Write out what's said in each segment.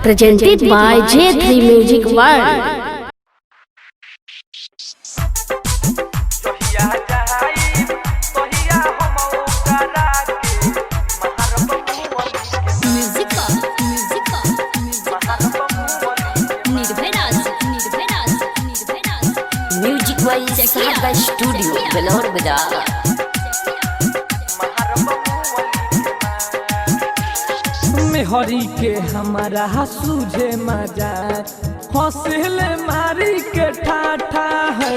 presented by J3 Music World. Music wise साहब studio बेलोर बाजार। मेहरी के हमारा सूझे मजा हौसले मारी के ठाठा है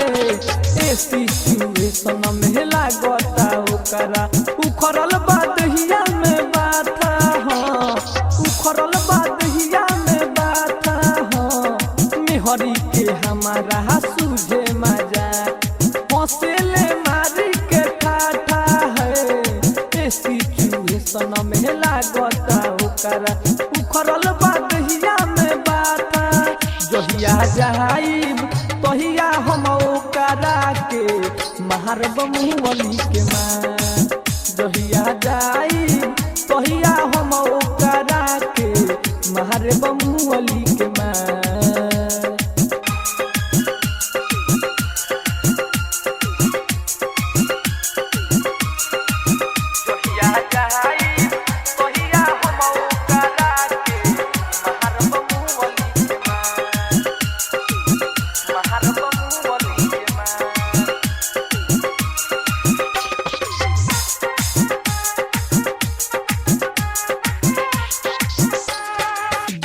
ऐसी सिचुएशन में लागता ओकरा उखड़ल बादहिया में बाथा हाँ उखड़ल बादहिया में बाथा हाँ मेहरी के हमारा सूझे मजा हौसले मारी के ठाठा है ऐसी सिचुएशन में लागता ओकरा उखड़ल बादहिया में बाथा जहिया जाइब तहिया हम ओकरा के मारब मुअली के माँ जहिया जाइब तहिया हम ओकरा के मारब मुअली के माँ।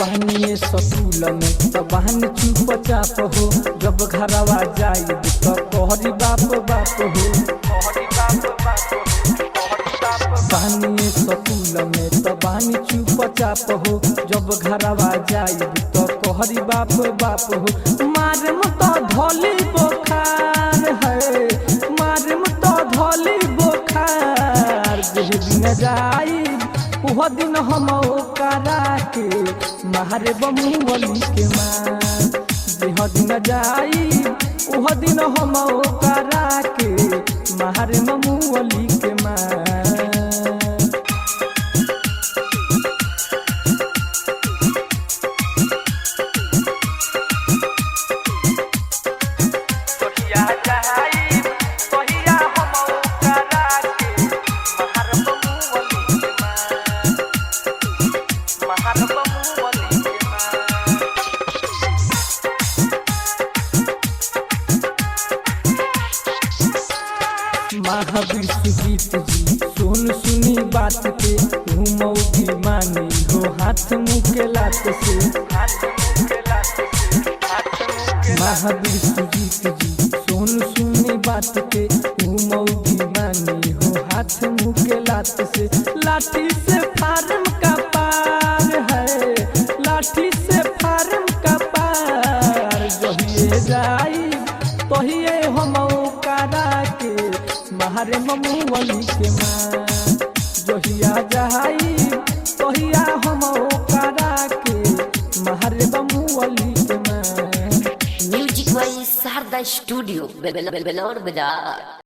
बहनिए ससुल में तो बहन चुप चाप हो जब घरवा जाई तो कहरी बाप बाप हो बहनिए ससुल में तो बहन चुप चाप हो जब घरवा जाई तो कहरी बाप बाप हो मारे तो धोली बोखार है मारे तो धोली बोखार जे दिन जाई वह दिन हम ओकरा के मारे बमुअली के माँ जह दिन जाई वह दिन हम ओकरा के मारे बमुअली के माँ। महावीर सुजीत जी सुन सुनी बात के घूमौगी मानी हो हाथ मुँह के लात से महावीर सुजीत जी सुन सुनी बात के घूमौगी मानी हो हाथ मुँह के लात से लाठी से फार्म का पार है लाठी से फार्म का पार जहिए जाई तहिए हम ओकरा के मारे ममुअली के माँ जहिया जाई तहिया हम ओकरा के मारे ममुअली के माँ। म्यूजिक वाइज साहब स्टूडियो बेलोर बाजार।